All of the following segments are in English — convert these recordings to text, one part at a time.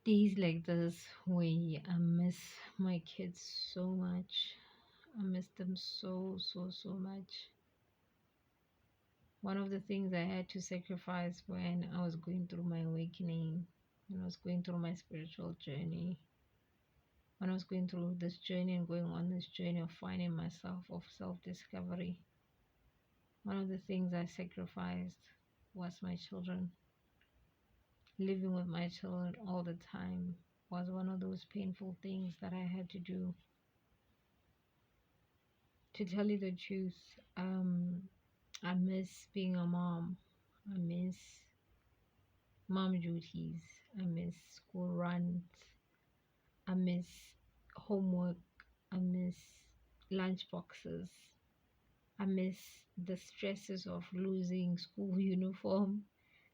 Days like this where I miss my kids so much. I miss them so, so, so much. One of the things I had to sacrifice when I was going through my awakening, when I was going through my spiritual journey, when I was going through this journey and going on this journey of finding myself, of self discovery, one of the things I sacrificed was my children. Living with my children all the time was one of those painful things that I had to do. To tell you the truth, I miss being a mom. I miss mom duties. I miss school runs. I miss homework. I miss lunch boxes. I miss the stresses of losing school uniform,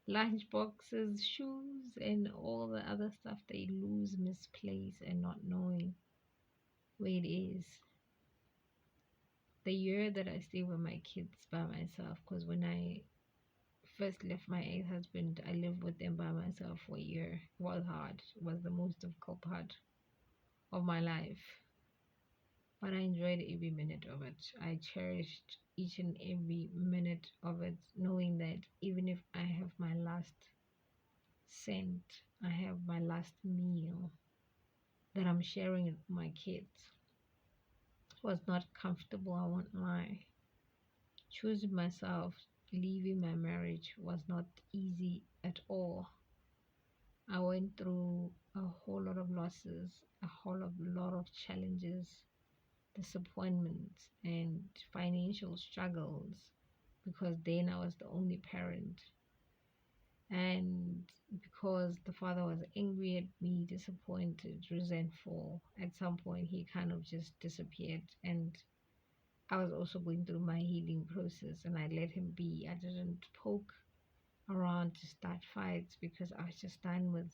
lunch boxes, shoes, and all the other stuff they lose, misplace, and not knowing where it is. The year that I stayed with my kids by myself, because when I first left my ex-husband, I lived with them by myself for a year. It was hard. It was the most difficult part of my life. But I enjoyed every minute of it. I cherished each and every minute of it, knowing that even if I have my last cent, I have my last meal that I'm sharing with my kids. It was not comfortable, I won't lie. Choosing myself, leaving my marriage was not easy at all. I went through a whole lot of losses, lot of challenges, disappointments, and financial struggles because then I was the only parent. And because the father was angry at me, disappointed, resentful, at some point he kind of just disappeared. And I was also going through my healing process and I let him be. I didn't poke around to start fights because I was just done with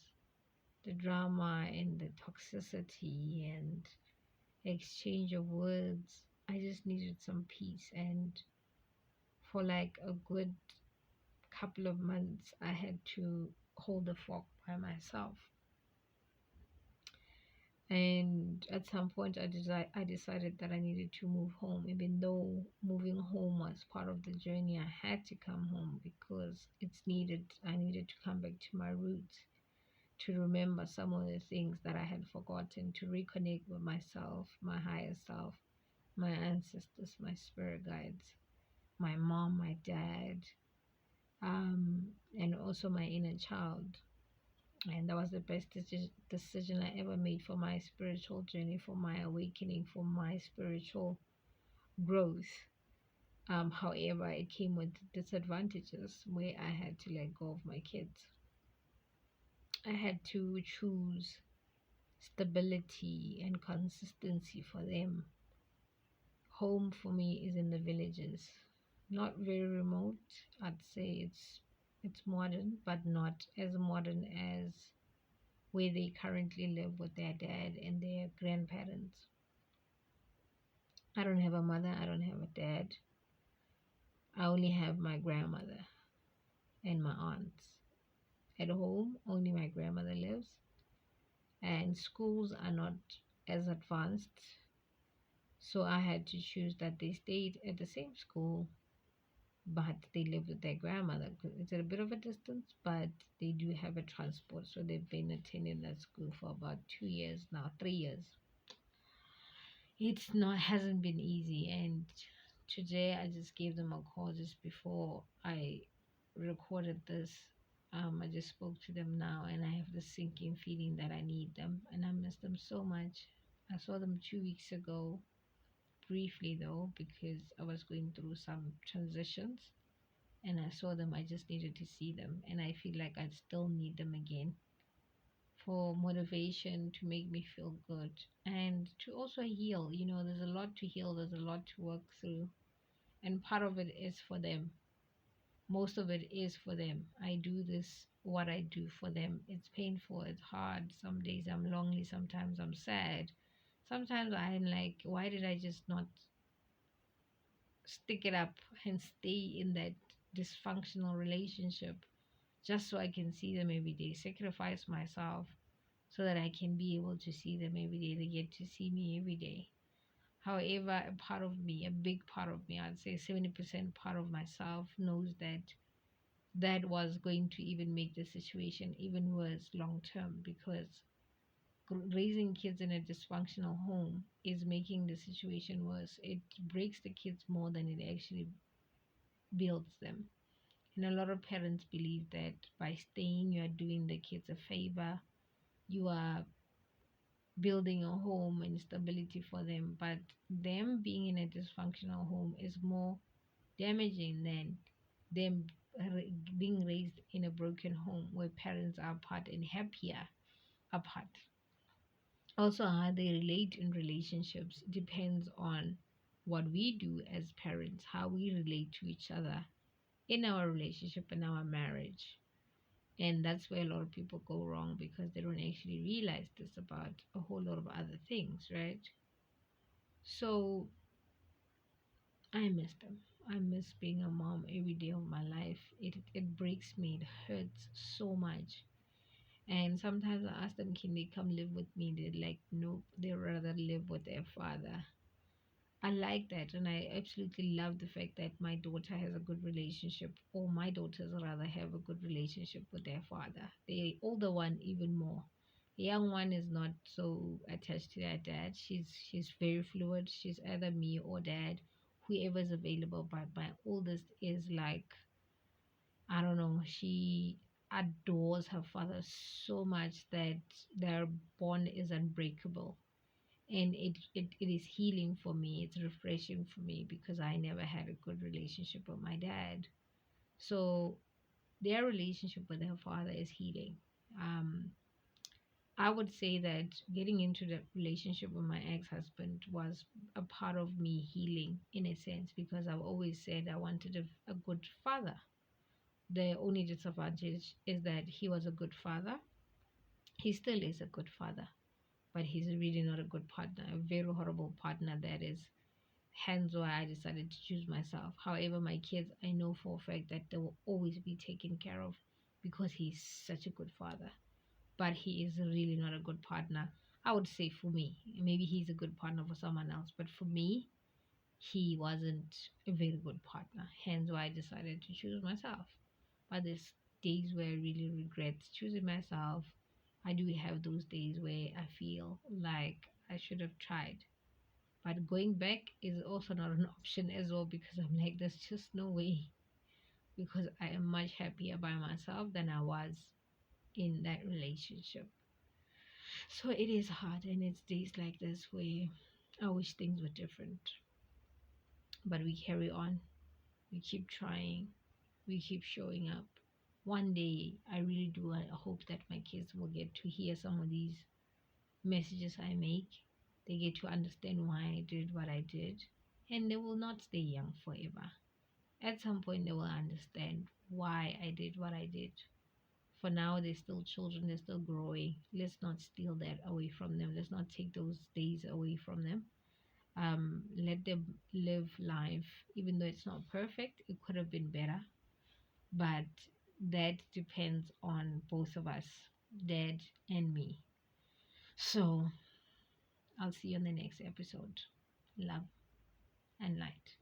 the drama and the toxicity and exchange of words. I just needed some peace. And for like a good couple of months, I had to hold the fort by myself. And at some point, I decided that I needed to move home, even though moving home was part of the journey. I had to come home because it's needed. I needed to come back to my roots, to remember some of the things that I had forgotten, to reconnect with myself, my higher self, my ancestors, my spirit guides, my mom, my dad, and also my inner child. And that was the best decision I ever made for my spiritual journey, for my awakening, for my spiritual growth. However, it came with disadvantages where I had to let go of my kids. I had to choose stability and consistency for them. Home for me is in the villages, not very remote. I'd say it's modern, but not as modern as where they currently live with their dad and their grandparents. I don't have a mother, I don't have a dad. I only have my grandmother and my aunts. At home, only my grandmother lives, and schools are not as advanced. So I had to choose that they stayed at the same school, but they live with their grandmother. It's a bit of a distance, but they do have a transport. So they've been attending that school for about 2 years now, 3 years. It's not hasn't been easy, and today I just gave them a call just before I recorded this. I just spoke to them now, and I have the sinking feeling that I need them, and I miss them so much. I saw them 2 weeks ago, briefly though, because I was going through some transitions, and I saw them. I just needed to see them, and I feel like I still need them again for motivation, to make me feel good, and to also heal. There's a lot to heal, there's a lot to work through, and part of it is for them. Most of it is for them. I do this, what I do, for them. It's painful, it's hard. Some days I'm lonely, sometimes I'm sad. Sometimes I'm like, why did I just not stick it up and stay in that dysfunctional relationship just so I can see them every day, sacrifice myself so that I can be able to see them every day. They get to see me every day. However, a part of me, a big part of me, I'd say 70% part of myself knows that that was going to even make the situation even worse long term, because raising kids in a dysfunctional home is making the situation worse. It breaks the kids more than it actually builds them. And a lot of parents believe that by staying, you are doing the kids a favor, you are building a home and stability for them. But them being in a dysfunctional home is more damaging than them being raised in a broken home where parents are apart and happier apart. Also, how they relate in relationships depends on what we do as parents, how we relate to each other in our relationship and our marriage. And that's where a lot of people go wrong, because they don't actually realize this about a whole lot of other things, right? So I miss them. I miss being a mom every day of my life. It breaks me. It hurts so much. And sometimes I ask them, can they come live with me? They're like, nope, they rather live with their father. I like that, and I absolutely love the fact that my daughter has a good relationship, or my daughters rather have a good relationship with their father. The older one even more. The young one is not so attached to their dad. She's very fluid. She's either me or dad, whoever's available. But my oldest is like, I don't know, she adores her father so much that their bond is unbreakable. And it is healing for me. It's refreshing for me, because I never had a good relationship with my dad. So their relationship with their father is healing. um I would say that getting into the relationship with my ex-husband was a part of me healing, in a sense, because I've always said I wanted a good father. The only disadvantage is that he was a good father. He still is a good father, but he's really not a good partner, a very horrible partner. That is hence why I decided to choose myself. However, my kids, I know for a fact that they will always be taken care of, because he's such a good father. But he is really not a good partner. I would say for me, maybe he's a good partner for someone else, but for me, he wasn't a very good partner. Hence why I decided to choose myself. But there's days where I really regret choosing myself. I do have those days where I feel like I should have tried. But going back is also not an option as well, because I'm like, there's just no way. Because I am much happier by myself than I was in that relationship. So it is hard, and it's days like this where I wish things were different. But we carry on, we keep trying, we keep showing up. One day, I really do. I hope that my kids will get to hear some of these messages I make. They get to understand why I did what I did, and they will not stay young forever. At some point, they will understand why I did what I did. For now, they're still children, they're still growing. Let's not steal that away from them. Let's not take those days away from them. Let them live life, even though it's not perfect. It could have been better, but that depends on both of us, dad and me. So I'll see you on the next episode. Love and light.